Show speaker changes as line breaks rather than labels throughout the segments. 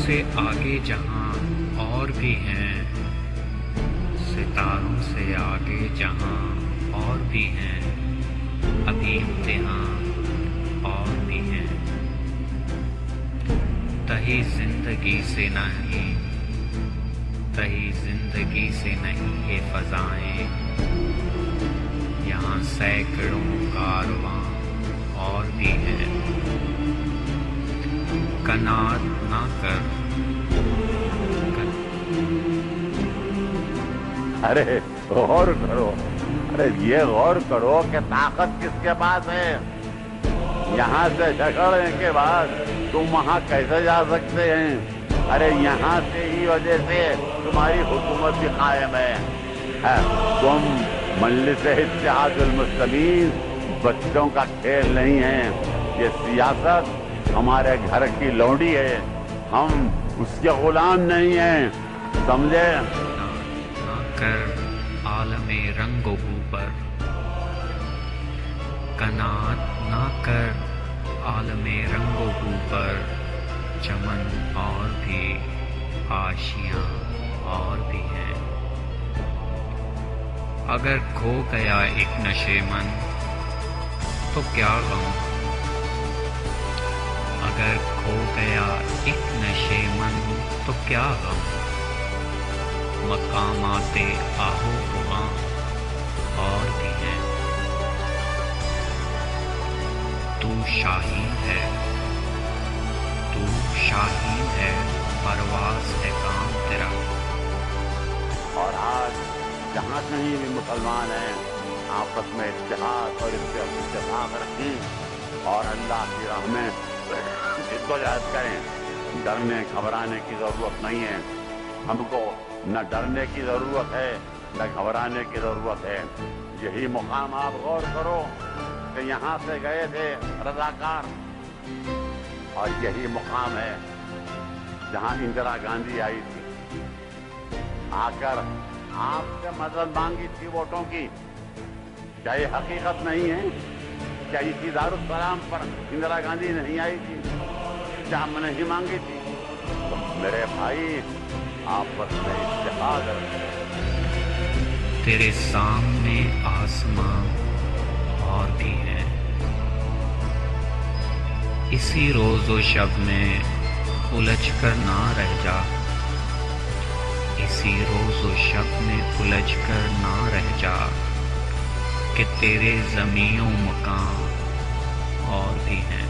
سے آگے جہاں اور بھی ہیں، ستاروں سے آگے جہاں اور بھی ہیں، ابھی امتحان اور بھی ہیں، تہی زندگی سے نہیں، تہی زندگی سے نہیں یہ فضائیں، یہاں سینکڑوں کارواں اور بھی ہیں، کنات نہ کر۔
ارے غور کرو، ارے یہ غور کرو کہ طاقت کس کے پاس ہے؟ یہاں سے جھگڑنے کے بعد تم وہاں کیسے جا سکتے ہیں؟ ارے یہاں سے ہی وجہ سے تمہاری حکومت بھی قائم ہے۔ تم مجلس اتحاد المسلمین بچوں کا کھیل نہیں ہے، یہ سیاست ہمارے گھر کی لونڈی ہے، ہم اس کے غلام نہیں ہیں، سمجھے؟
نہ کر عالم رنگ و بو پر، قناعت نہ کر عالم رنگ و بو پر، چمن اور بھی، آشیاں اور بھی ہیں، اگر کھو گیا ایک نشے من تو کیا غم، اگر کھو گیا ایک نشے من تو کیا غم، مقامات آہو خواں اور بھی ہیں، تو شاہین ہے، تو شاہین ہے، پرواز ہے کام تیرا۔
اور آج جہاں کہیں بھی مسلمان ہیں، آپس میں اتحاد اور اتفاق رکھیں اور اللہ کی راہ میں جدوجہد کریں، ڈرنے گھبرانے کی ضرورت نہیں ہے، ہم کو نہ ڈرنے کی ضرورت ہے نہ گھبرانے کی ضرورت ہے۔ یہی مقام آپ غور کرو کہ یہاں سے گئے تھے رضاکار، اور یہی مقام ہے جہاں اندرا گاندھی آئی تھی، آ کر آپ سے مدد مانگی تھی ووٹوں کی۔ کیا یہ حقیقت نہیں ہے؟ کیا اسی دارالسلام پر اندرا گاندھی نہیں آئی تھی؟ کیا ہم نے نہیں مانگی تھی؟ تو میرے بھائی آپس میں اتحاد
تیرے سامنے آسمان اور بھی ہیں، اسی روز و شب میں الجھ کر نہ رہ جا، اسی روز و شب میں الجھ کر نہ رہ جا، کہ تیرے زمین و مکان اور بھی ہیں،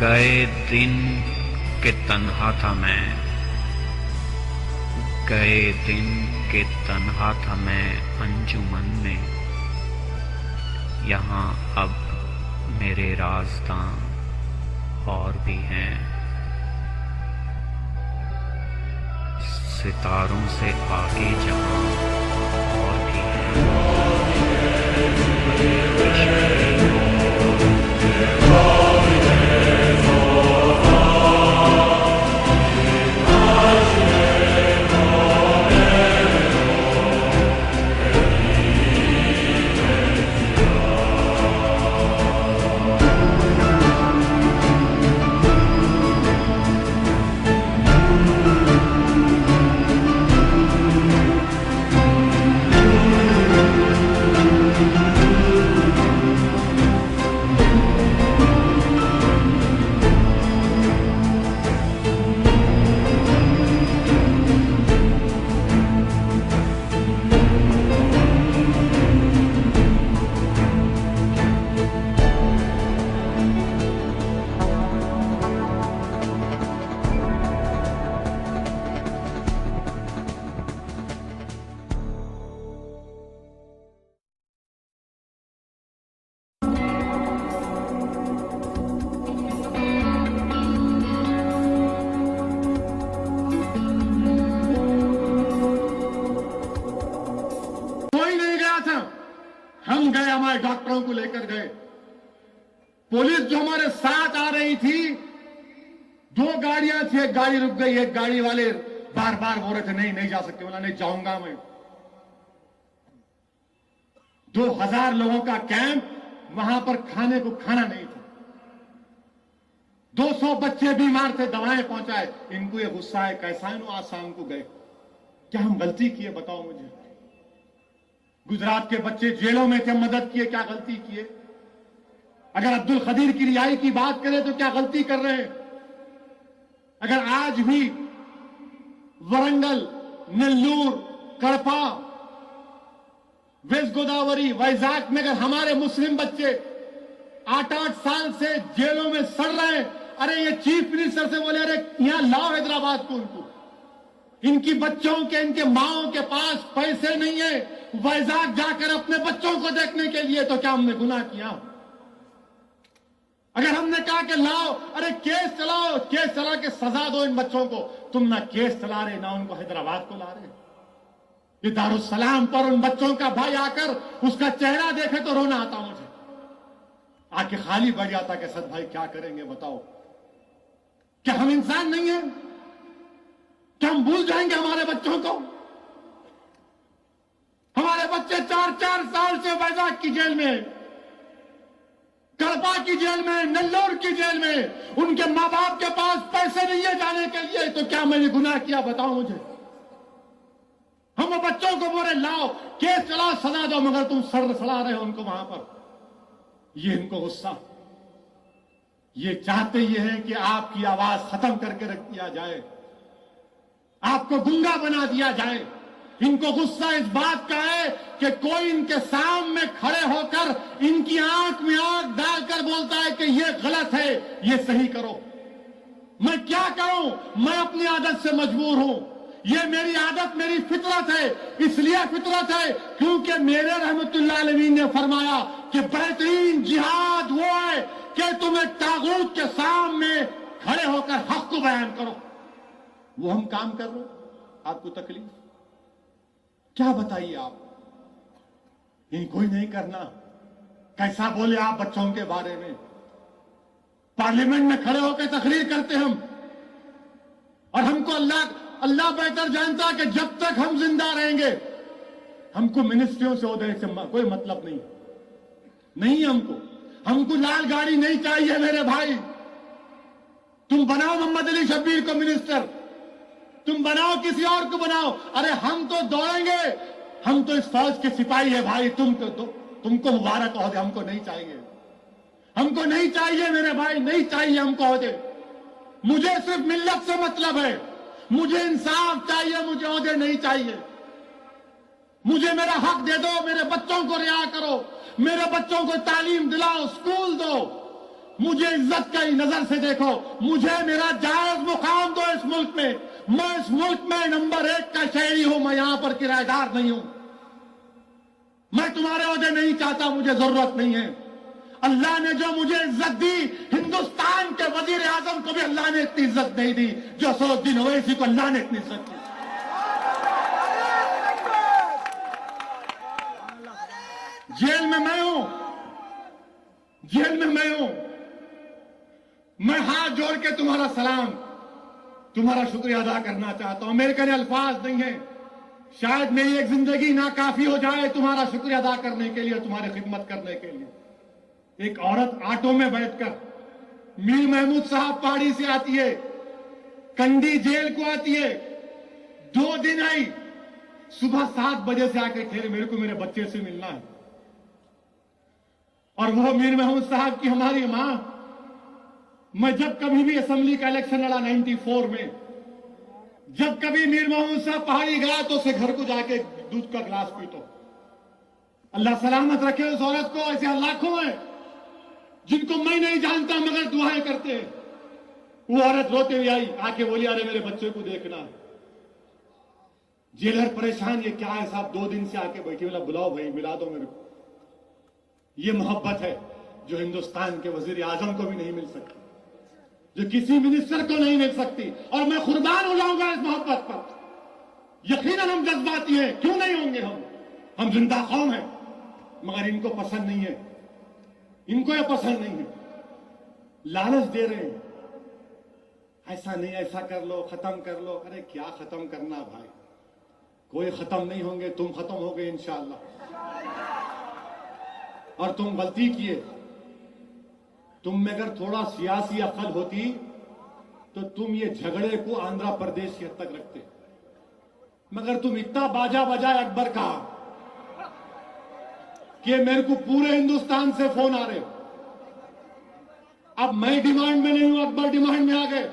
گئے دن کہ تنہا تھا میں، گئے دن کہ تنہا تھا میں انجمن میں، یہاں اب میرے رازداں اور بھی ہیں، ستاروں سے آگے جہاں اور بھی
हमारे डॉक्टरों को लेकर गए। पुलिस जो हमारे साथ आ रही थी, 2 गाड़ियां थी, एक गाड़ी रुक गई, एक गाड़ी वाले बार बार बोल रहे थे नहीं जा सकते, बोला नहीं जाऊंगा मैं। 2000 लोगों का कैंप, वहां पर खाने को खाना नहीं था। 200 बच्चे बीमार थे, दवाएं पहुंचाए। इनको ये गुस्सा है, कैसा है आज शाम को गए, क्या हम गलती किए बताओ मुझे? गुजरात के बच्चे जेलों में थे, मदद किए, क्या गलती किए? अगर अब्दुल खदीर की रिहाई की बात करें तो क्या गलती कर रहे हैं? अगर आज भी वरंगल, नेल्लूर, कड़पा, वेस्ट गोदावरी, वैजाग में अगर हमारे मुस्लिम बच्चे 8-8 साल से जेलों में सड़ रहे हैं, अरे ये चीफ मिनिस्टर से बोले अरे यहां लाओ हैदराबाद को, उनको, इनकी बच्चों के, इनके माओं के पास पैसे नहीं है वैजाग जाकर अपने बच्चों को देखने के लिए, तो क्या हमने गुनाह किया? अगर हमने कहा कि लाओ, अरे केस चलाओ, केस चला के सजा दो इन बच्चों को, तुम ना केस चला रहे, ना उनको हैदराबाद को ला रहे। ये दारुसलाम पर उन बच्चों का भाई आकर उसका चेहरा देखे तो रोना आता मुझे, आके खाली बढ़ जाता कि सद भाई क्या करेंगे बताओ? क्या हम इंसान नहीं हैं? क्या हम भूल जाएंगे हमारे बच्चों को? हमारे बच्चे 4-4 साल से वैजाग की जेल में, कड़पा की जेल में, नेल्लोर की जेल में, उनके मां बाप के पास पैसे नहीं है जाने के लिए, तो क्या मैंने गुनाह किया बताओ मुझे? हम बच्चों को बोले लाओ, केस चलाओ, सजा दो, मगर तुम सर सड़ा रहे हो उनको वहां पर। ये इनको गुस्सा, ये चाहते ये है कि आपकी आवाज खत्म करके रख दिया जाए, आपको गूंगा बना दिया जाए। इनको गुस्सा इस बात का है कि कोई इनके सामने खड़े होकर इनकी आंख में आंख डालकर बोलता है कि ये गलत है, ये सही करो। मैं क्या करूं? मैं अपनी आदत से मजबूर हूं। ये मेरी आदत, मेरी फितरत है। इसलिए फितरत है क्योंकि मेरे रहमतुल्लाह अलमीन ने फरमाया कि बेहतरीन जिहाद वो है कि तुम एक तागूत के सामने खड़े होकर हक को बयान करो। वो हम काम कर रहे हो, आपको तकलीफ क्या बताइए आप? इनको ही नहीं करना। कैसा बोले आप बच्चों के बारे में? पार्लियामेंट में खड़े होकर तकरीर करते हम, और हमको अल्लाह बेहतर जानता है कि जब तक हम जिंदा रहेंगे हमको मिनिस्ट्रियों से ओहदे से कोई मतलब नहीं हमको लाल गाड़ी नहीं चाहिए मेरे भाई। तुम बनाओ मोहम्मद अली शब्बीर को मिनिस्टर, तुम बनाओ किसी और को बनाओ, अरे हम तो दौड़ेंगे, हम तो इस फौज के सिपाही है भाई। तुमको मुबारक ओहदे, हमको नहीं चाहिए, हमको नहीं चाहिए मेरे भाई, नहीं चाहिए हमको ओहदे। मुझे सिर्फ मिल्लत से मतलब है, मुझे इंसाफ चाहिए, मुझे ओहदे नहीं चाहिए। मुझे मेरा हक दे दो, मेरे बच्चों को रिहा करो, मेरे बच्चों को तालीम दिलाओ, स्कूल दो, मुझे इज्जत की नजर से देखो, मुझे मेरा जायज मुकाम दो इस मुल्क में। मैं इस मुल्क में नंबर 1 का शहरी हूं, मैं यहां पर किराएदार नहीं हूं। मैं तुम्हारे ओहदे नहीं चाहता, मुझे जरूरत नहीं है। अल्लाह ने जो मुझे इज्जत दी, हिंदुस्तान के वजीर आजम को भी अल्लाह ने इतनी इज्जत नहीं दी जो असदुद्दीन ओवैसी को अल्लाह ने इतनी इज्जत दी। जेल में मैं हूं, जेल में मैं हूं। मैं हाथ जोड़ के तुम्हारा सलाम, तुम्हारा शुक्रिया अदा करना चाहता हूं। मेरे कहने अल्फाज नहीं है, शायद मेरी एक जिंदगी नाकाफी हो जाए तुम्हारा शुक्रिया अदा करने के लिए, तुम्हारी खिदमत करने के लिए। एक औरत ऑटो में बैठकर मीर महमूद साहब पहाड़ी से आती है, कंडी जेल को आती है, 2 दिन आई, सुबह 7 बजे से आके ठहरे, मेरे को मेरे बच्चे से मिलना है। और वो मीर महमूद साहब की हमारी मां, मैं जब कभी भी असेंबली का इलेक्शन लड़ा 94 में, जब कभी मीर महमूद साहब पहाड़ी गया तो उसे घर को जाके दूध का गिलास पीतो। अल्लाह सलामत रखे उस औरत को। ऐसे लाखों हैं जिनको मैं नहीं जानता मगर दुआएं करते हैं। वो औरत रोते हुए आई, आके बोली अरे मेरे बच्चे को देखना है। जेलर परेशान, ये क्या है साहब, 2 दिन से आके बैठी। बोला बुलाओ भाई, मिला दो मेरे को। ये मोहब्बत है जो हिंदुस्तान के वजीर आजम को भी नहीं मिल सकती, जो किसी मिनिस्टर को नहीं मिल सकती, और मैं कुर्बान हो जाऊंगा इस मोहब्बत पर। यकीनन हम जज्बाती हैं, क्यों नहीं होंगे? हम जिंदा कौम हैं, مگر ان کو پسند نہیں ہے, ان کو یہ پسند نہیں ہے. لالچ دے رہے ہیں, ایسا نہیں, ایسا کر لو, ختم کر لو. ارے کیا ختم کرنا بھائی, کوئی ختم نہیں ہوں گے, تم ختم ہو گئے انشاءاللہ. اور تم غلطی کیے, تم میں اگر تھوڑا سیاسی عقل ہوتی تو تم یہ جھگڑے کو آندھرا پردیش کی حد تک رکھتے, مگر تم اتنا باجا بجائے اکبر کہا کہ میرے کو پورے ہندوستان سے فون آ رہے. اب میں ڈیمانڈ میں نہیں ہوں, اکبر ڈیمانڈ میں آ گئے.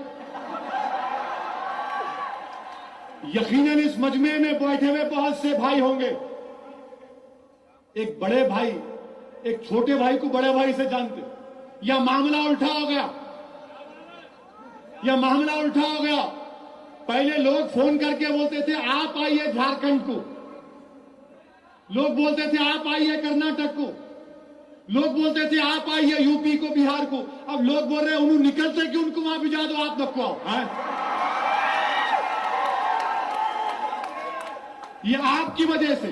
یقیناً اس مجمع میں بیٹھے ہوئے بہت سے بھائی ہوں گے, ایک بڑے بھائی ایک چھوٹے بھائی کو بڑے بھائی سے جانتے, یا معاملہ الٹا ہو گیا, یا معاملہ الٹا ہو گیا. پہلے لوگ فون کر کے بولتے تھے آپ آئیے جھارکھنڈ کو, لوگ بولتے تھے آپ آئیے کرناٹک کو, لوگ بولتے تھے آپ آئیے یو پی کو, بہار کو. اب لوگ بول رہے ہیں انہوں نکلتے کہ ان کو وہاں بھیجا دو, آپ نکو آؤ. یہ آپ کی وجہ سے,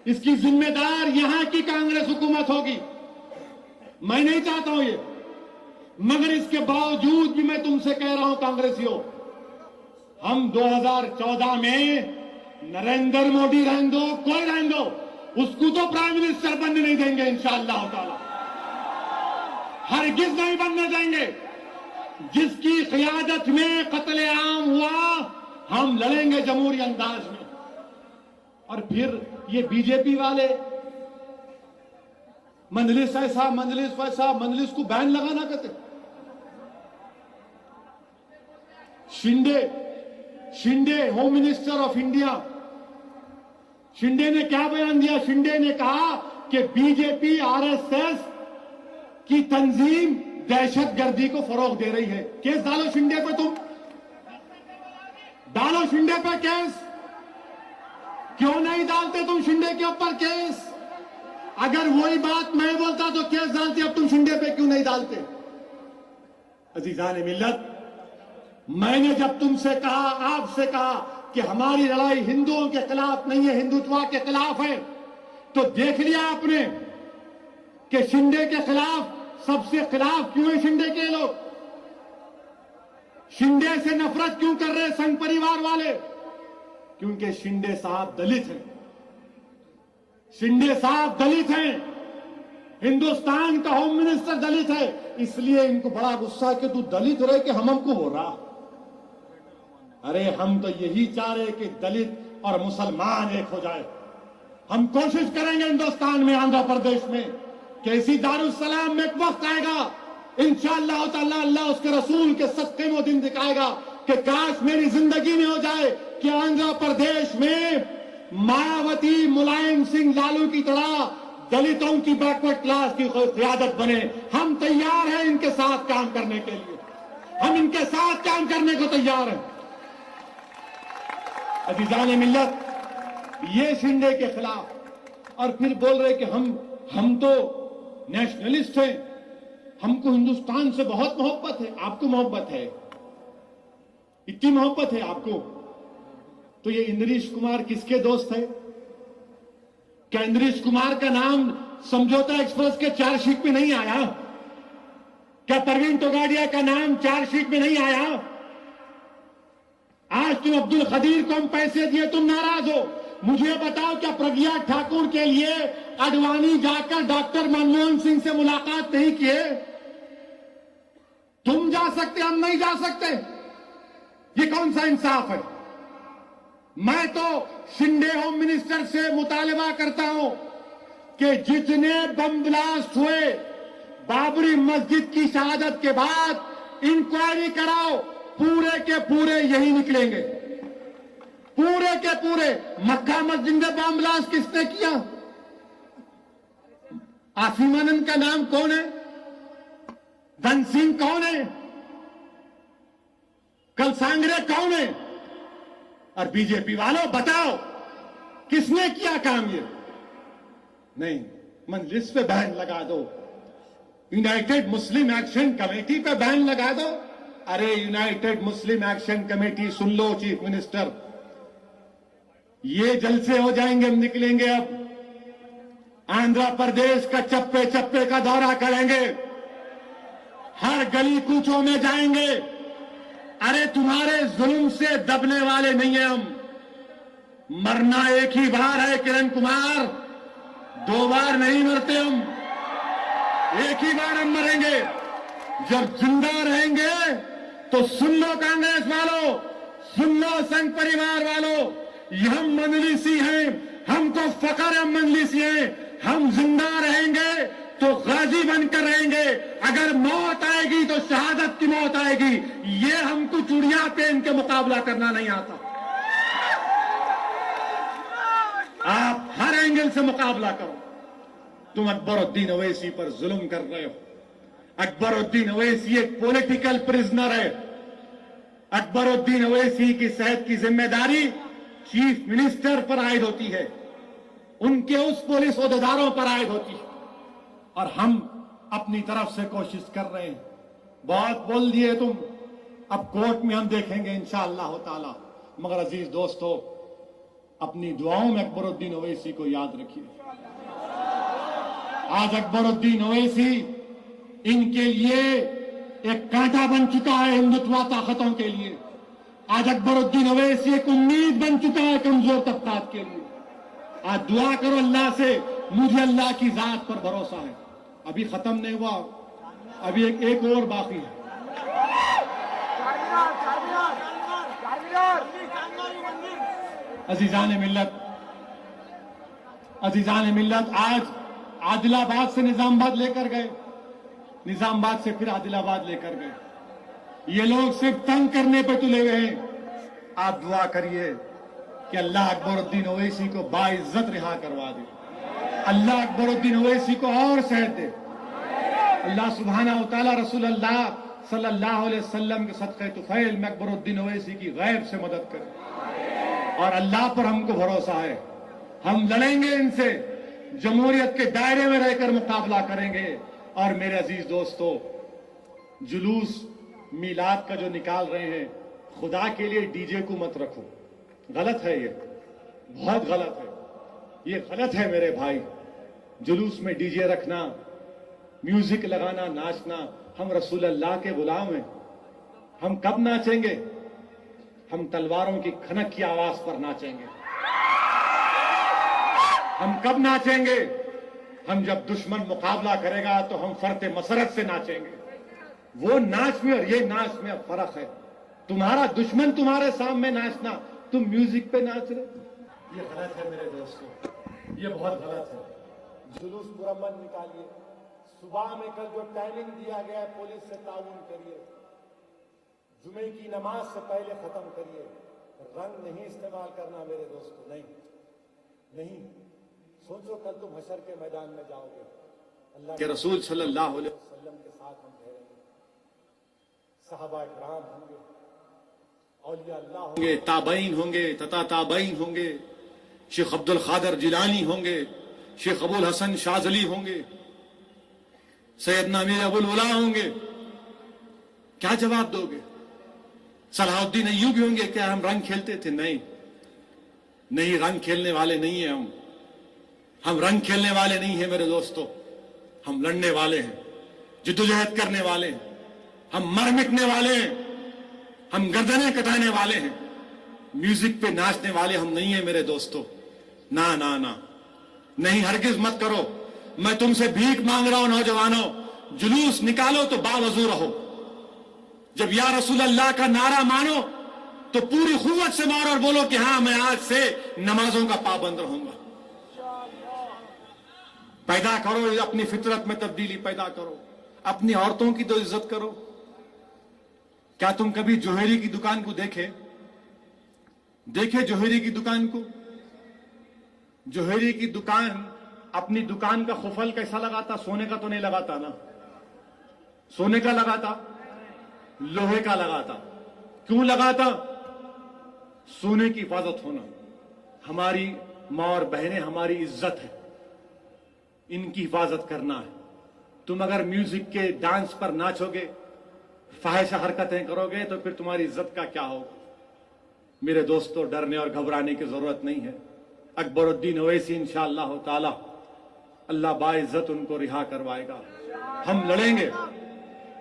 اس کی ذمہ دار یہاں کی کانگریس حکومت ہوگی. میں نہیں چاہتا ہوں یہ, مگر اس کے باوجود بھی میں تم سے کہہ رہا ہوں کانگریسیوں, ہم 2014 میں نریندر موڈی رہن دو, کوئی رہن دو, اس کو تو پرائم منسٹر بننے نہیں دیں گے انشاءاللہ تعالی, ہرگز نہیں بننے دیں گے. جس کی قیادت میں قتل عام ہوا ہم لڑیں گے جمہوری انداز میں. اور پھر یہ بی جے پی والے مجلس ایسا مجلس ویسا, مجلس کو بین لگانا کہتے. Shinde home minister of India, Shinde نے کیا بیان دیا؟ شنڈے نے کہا کہ B J P R S S کی تنظیم دہشت گردی کو فروغ دے رہی ہے. کیس ڈالو شنڈے پہ, تم ڈالو شنڈے پہ کیس. کیوں نہیں ڈالتے تم شنڈے کے اوپر کیس؟ اگر وہی بات میں بولتا تو کیس ڈالتے, اب تم شنڈے پہ کیوں نہیں ڈالتے؟ عزیزان ملت, میں نے جب تم سے کہا, آپ سے کہا کہ ہماری لڑائی ہندوؤں کے خلاف نہیں ہے, ہندوتوا کے خلاف ہے, تو دیکھ لیا آپ نے کہ شنڈے کے خلاف سب سے خلاف کیوں ہیں شنڈے کے لوگ. شنڈے سے نفرت کیوں کر رہے سنگھ پریوار والے؟ کیونکہ شنڈے صاحب دلت ہیں, شنڈے صاحب دلت ہیں, ہندوستان کا ہوم منسٹر دلت ہے. اس لیے ان کو بڑا غصہ کہ تو دلت رہے کہ ہم کو بول رہا. ارے ہم تو یہی چاہ رہے کہ دلت اور مسلمان ایک ہو جائے. ہم کوشش کریں گے ہندوستان میں, آندھرا پردیش میں, کہ اسی دارالسلام میں ایک وقت آئے گا انشاءاللہ تعالی, اللہ اس کے رسول کے صدقے میں دن دکھائے گا کہ کاش میری زندگی میں ہو جائے کہ آندھرا پردیش میں مایاوتی, ملائم سنگھ لالو کی طرح دلتوں کی بیکورڈ کلاس کی قیادت بنے. ہم تیار ہیں ان کے ساتھ کام کرنے کے لیے, ہم ان کے ساتھ کام کرنے کو تیار ہیں. عزیزان ملت, یہ شنڈے کے خلاف, اور پھر بول رہے کہ ہم تو نیشنلسٹ ہیں, ہم کو ہندوستان سے بہت محبت ہے. آپ کو محبت ہے, اتنی محبت ہے آپ کو, تو یہ اندریش کمار کس کے دوست ہے؟ کیا اندریش کمار کا نام سمجھوتا ایکسپریس کے چارج شیٹ میں نہیں آیا؟ کیا پروین توگاڑیا کا نام چارج شیٹ میں نہیں آیا؟ آج تم عبد القدیر کو ہم پیسے دیے, تم ناراض ہو. مجھے بتاؤ کیا پرگیا ٹھاکر کے لیے اڈوانی جا کر ڈاکٹر منموہن سنگھ سے ملاقات نہیں کیے؟ تم جا سکتے, ہم نہیں جا سکتے. یہ کون سا انصاف ہے؟ میں تو شنڈے ہوم منسٹر سے مطالبہ کرتا ہوں کہ جتنے بم بلاسٹ ہوئے بابری مسجد کی شہادت کے بعد انکوائری کراؤ, پورے کے پورے یہی نکلیں گے, پورے کے پورے. مکہ مسجد میں بم بلاسٹ کس نے کیا؟ آصم آنند کا نام کون ہے؟ دھن سنگھ کون ہے؟ کلسانگرے کون ہے؟ اور بی جے پی والوں بتاؤ کس نے کیا کام؟ یہ نہیں, مجلس پہ بین لگا دو, یونائٹڈ مسلم ایکشن کمیٹی پہ بین لگا دو. ارے یونائٹڈ مسلم ایکشن کمیٹی سن لو چیف منسٹر, یہ جلسے ہو جائیں گے, ہم نکلیں گے اب आंध्र प्रदेश का चप्पे चप्पे का दौरा करेंगे, हर गली कूचों में जाएंगे। अरे तुम्हारे जुल्म से दबने वाले नहीं है हम। मरना एक ही बार है किरण कुमार, 2 बार नहीं मरते हम, एक ही बार हम मरेंगे। जब जिंदा रहेंगे तो सुन लो कांग्रेस वालों, सुन लो संघ परिवार वालों, ये हम मंजलिसी हैं, हमको फख्र है मंजलिसी हैं। हम जिंदा रहेंगे तो गाजी बनकर रहेंगे, अगर मौत आएगी तो शहादत की मौत आएगी। ये हमको चूड़ियां पहन के मुकाबला करना नहीं आता। आप हर एंगल से मुकाबला करो। तुम अकबरुद्दीन अवैसी पर जुल्म कर रहे हो। अकबरुद्दीन अवैसी एक पॉलिटिकल प्रिजनर है। अकबरुद्दीन अवैसी की सेहत की जिम्मेदारी चीफ मिनिस्टर पर आयद होती है, उनके उस पुलिस ओहदेदारों पर आयद होती है। और हम अपनी तरफ से कोशिश कर रहे हैं। बहुत बोल दिए तुम, अब कोर्ट में हम देखेंगे इंशाअल्लाह ताला। मगर अजीज दोस्तों, अपनी दुआओं में अकबरुद्दीन अवैसी को याद रखिए। आज अकबरुद्दीन अवैसी इनके लिए एक कांटा बन चुका है हिंदुत्व ताकतों के लिए। आज अकबरुद्दीन अवैसी एक उम्मीद बन चुका है कमजोर तबकात के लिए। आज दुआ करो अल्लाह से, मुझे अल्लाह की जात पर भरोसा है। अभी खत्म नहीं हुआ, अभी एक और बाकी है। अजीजान मिल्लत, आज आदिलाबाद से निजामाबाद लेकर गए, निजामाबाद से फिर आदिलाबाद लेकर गए। ये लोग सिर्फ तंग करने पे तुले हुए हैं। आप दुआ करिए कि अल्लाह अकबरुद्दीन अवैसी को बाइज्जत रिहा करवा दे, अल्लाह अकबरुद्दीन अवैसी को और सेहत दे। अल्लाह सुब्हानहू व तआला रसूल अल्लाह सल्लल्लाहु अलैहि वसल्लम के सदक़े तुफ़ैल में अकबरुद्दीन अवैसी की गैब से मदद करे। और अल्लाह पर हमको भरोसा है, हम लड़ेंगे इनसे, जमहूरियत के दायरे में रहकर मुकाबला करेंगे। और मेरे अजीज दोस्तों, जुलूस मीलाद का जो निकाल रहे हैं, खुदा के लिए डीजे को मत रखो, गलत है, ये बहुत गलत है, ये गलत है मेरे भाई। जुलूस में डीजे रखना, म्यूजिक लगाना, नाचना, हम रसूल अल्लाह के गुलाम हैं। हम कब नाचेंगे? हम तलवारों की खनक की आवाज पर नाचेंगे। हम कब नाचेंगे? हम जब दुश्मन मुकाबला करेगा तो हम फरते मसरत से नाचेंगे। वो नाच में और ये नाच में अब फर्क है। तुम्हारा दुश्मन तुम्हारे सामने नाचना, तुम म्यूजिक पे नाच रहे, ये गलत है मेरे दोस्तों, ये बहुत गलत है। जुलूस पुरअमन निकालिए। सुबह में कल जो टाइमिंग दिया गया है, पुलिस से ताउन करिए। जुमे की नमाज से पहले खत्म करिए। रंग नहीं इस्तेमाल करना मेरे दोस्तों, नहीं। सोचो कल तुम हशर के मैदान में जाओगे, अल्लाह के रसूल सल्लल्लाहु अलैहि वसल्लम के साथ हम ठहरेंगे, सहाबा इकराम होंगे, औलिया अल्लाह होंगे, ताबईन होंगे, तथा ताबईन होंगे, शेख अब्दुल कादिर जिलानी होंगे, शेख अबुल हसन शाज़ली होंगे, सैयदना मीर अबुल उला होंगे। क्या जवाब दोगे? सलाहुद्दीन अय्यूबी होंगे। क्या हम रंग खेलते थे? नहीं, रंग खेलने वाले नहीं है हम रंग खेलने वाले नहीं हैं मेरे दोस्तों। हम लड़ने वाले हैं, जिद्दोजहद करने वाले हैं, हम मर मिटने वाले हैं, हम गर्दनें कटाने वाले हैं। म्यूजिक पे नाचने वाले हम नहीं हैं मेरे दोस्तों। ना, नहीं, हरगिज मत करो। मैं तुमसे भीख मांग रहा हूं नौजवानों, जुलूस निकालो तो बावजू रहो। जब या रसूल अल्लाह का नारा मानो तो पूरी खुव्वत से मारो और बोलो कि हां, मैं आज से नमाजों का पाबंद रहूंगा। पैदा करो अपनी फितरत में तब्दीली पैदा करो, अपनी औरतों की तो इज्जत करो। क्या तुम कभी जोहरी की दुकान को देखे जोहरी की दुकान को? जोहरी की दुकान अपनी दुकान का खुफल कैसा लगाता? सोने का तो नहीं लगाता ना, सोने का लगाता, लोहे का लगाता। क्यों लगाता? सोने की हिफाजत होना। हमारी मां और बहनें हमारी इज्जत है, इनकी हिफाजत करना है। तुम अगर म्यूजिक के डांस पर नाचोगे, फाहिशा हरकतें करोगे, तो फिर तुम्हारी इज्जत का क्या होगा? मेरे दोस्तों, डरने और घबराने की जरूरत नहीं है। अकबरुद्दीन अवैसी इंशाअल्लाह ताला اللہ باعزت ان کو رہا کروائے گا. ہم لڑیں گے.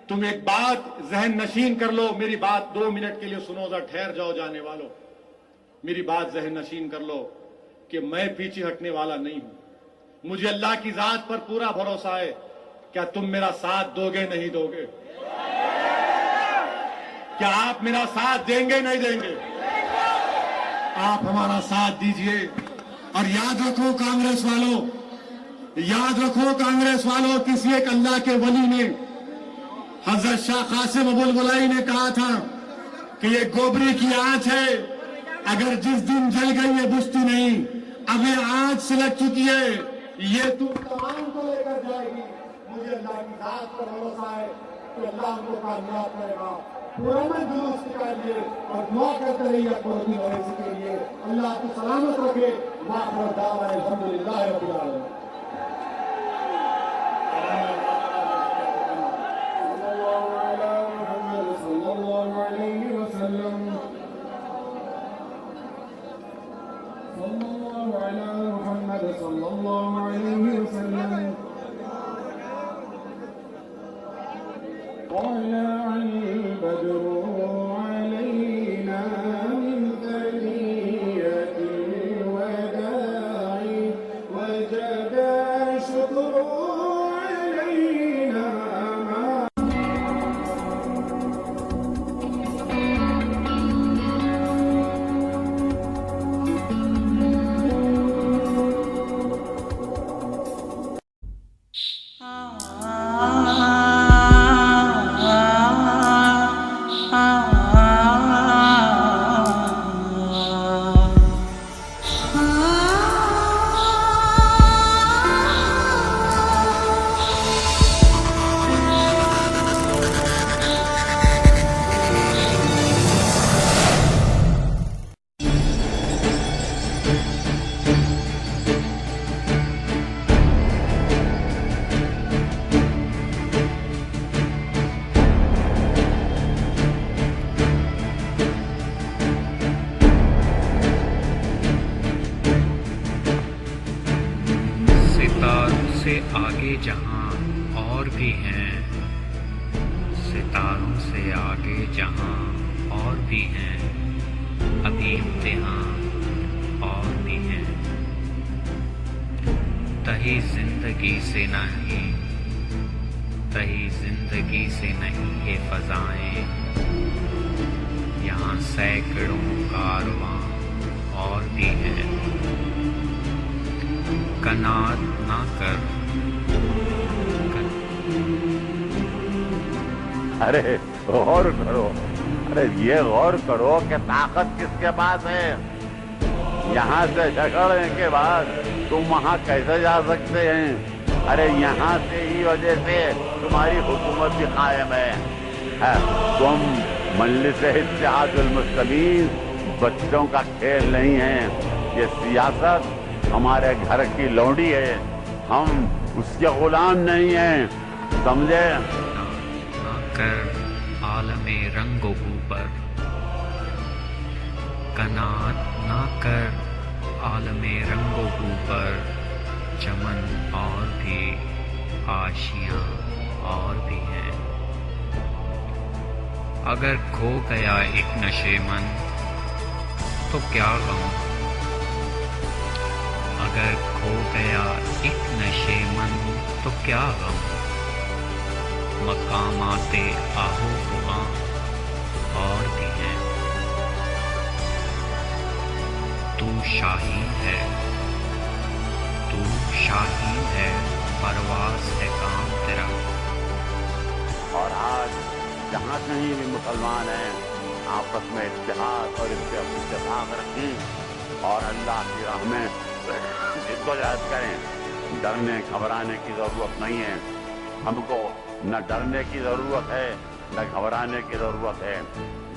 تم ایک بات ذہن نشین کر لو, میری بات 2 منٹ کے لیے سنو, ذرا ٹھہر جاؤ جانے والوں. میری بات ذہن نشین کر لو کہ میں پیچھے ہٹنے والا نہیں ہوں. مجھے اللہ کی ذات پر پورا بھروسہ ہے. کیا تم میرا ساتھ دو گے نہیں دو گے؟ کیا آپ میرا ساتھ دیں گے نہیں دیں گے؟ آپ ہمارا ساتھ دیجئے. اور یاد رکھو کانگریس والوں, یاد رکھو کانگریس والوں, کسی ایک اللہ کے ولی نے, حضرت شاہ قاسم ابو الولئی نے کہا تھا کہ یہ گوبری کی آنچ ہے, اگر جس دن جل گئی یہ بجھتی نہیں. اب یہ آنچ سلگ چکی ہے, یہ تم تمام کو لے کر جائے گی. مجھے اللہ کی ذات پر بھروسہ ہے کہ اللہ ہم کو کامیاب کرے گا. پرانا جلوس نکالیے اور دعا کرتے رہیے اکبر الدین اویسی کے لیے. اللہ آپ کو سلامت رکھے. وآخر دعوانا الحمدللہ رب العالمین.
سے آگے جہاں اور بھی ہیں, ستاروں سے آگے جہاں اور بھی ہیں, ابھی امتحان اور بھی ہیں. تہی زندگی سے نہیں, تہی زندگی سے نہیں یہ فضائیں, یہاں سینکڑوں کارواں اور بھی ہیں. کنات نہ کر.
ارے غور کرو, ارے یہ غور کرو کہ طاقت کس کے پاس ہے. یہاں سے جھگڑنے کے بعد تم وہاں کیسے جا سکتے ہیں؟ ارے یہاں سے ہی وجہ سے تمہاری حکومت بھی قائم ہے. تم مجلس اتحاد المسلمین بچوں کا کھیل نہیں ہے. یہ سیاست ہمارے گھر کی لونڈی ہے, ہم اس کے غلام نہیں ہیں, سمجھے؟
نہ کر عالم رنگ و بو پر, کنات نہ کر عالم رنگ و بو پر, چمن اور بھی آشیاں اور بھی ہیں. اگر کھو گیا ایک نشے من تو کیا غم, اگر کھو گیا ایک نشے من تو کیا غم, مقامات آہو فغاں اور بھی ہیں. تو شاہین ہے, تو شاہین ہے, پرواز ہے کام تیرا.
اور آج جہاں کہیں بھی مسلمان ہیں آپس میں اتحاد اور اتفاق رکھیں اور اللہ کی راہ میں جدوجہد کریں. ڈرنے گھبرانے کی ضرورت نہیں ہے. ہم کو نہ ڈرنے کی ضرورت ہے نہ گھبرانے کی ضرورت ہے.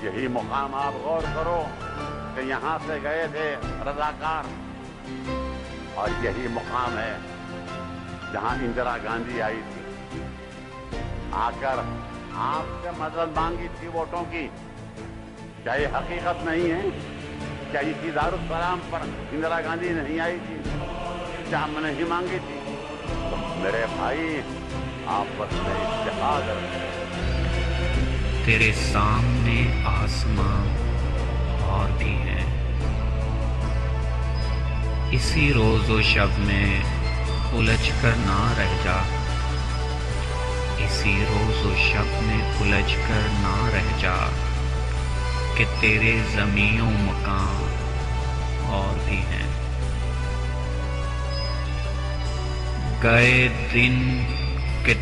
یہی مقام آپ غور کرو کہ یہاں سے گئے تھے رضاکار, اور یہی مقام ہے جہاں اندرا گاندھی آئی تھی, آ کر آپ سے مدد مانگی تھی ووٹوں کی. کیا یہ حقیقت نہیں ہے؟ کیا اسی دارالسلام پر اندرا گاندھی نہیں آئی تھی؟ کیا ہم نہیں مانگی تھی؟ तो मेरे भाई आपस में इत्तेहाद रखें।
तेरे सामने आसमां और भी हैं। इसी रोज़ो शब में उलझ कर ना रह जा, इसी रोज़ो शब में उलझ कर ना रह जा, कि तेरे ज़मीओ मकान और भी हैं। गए दिन के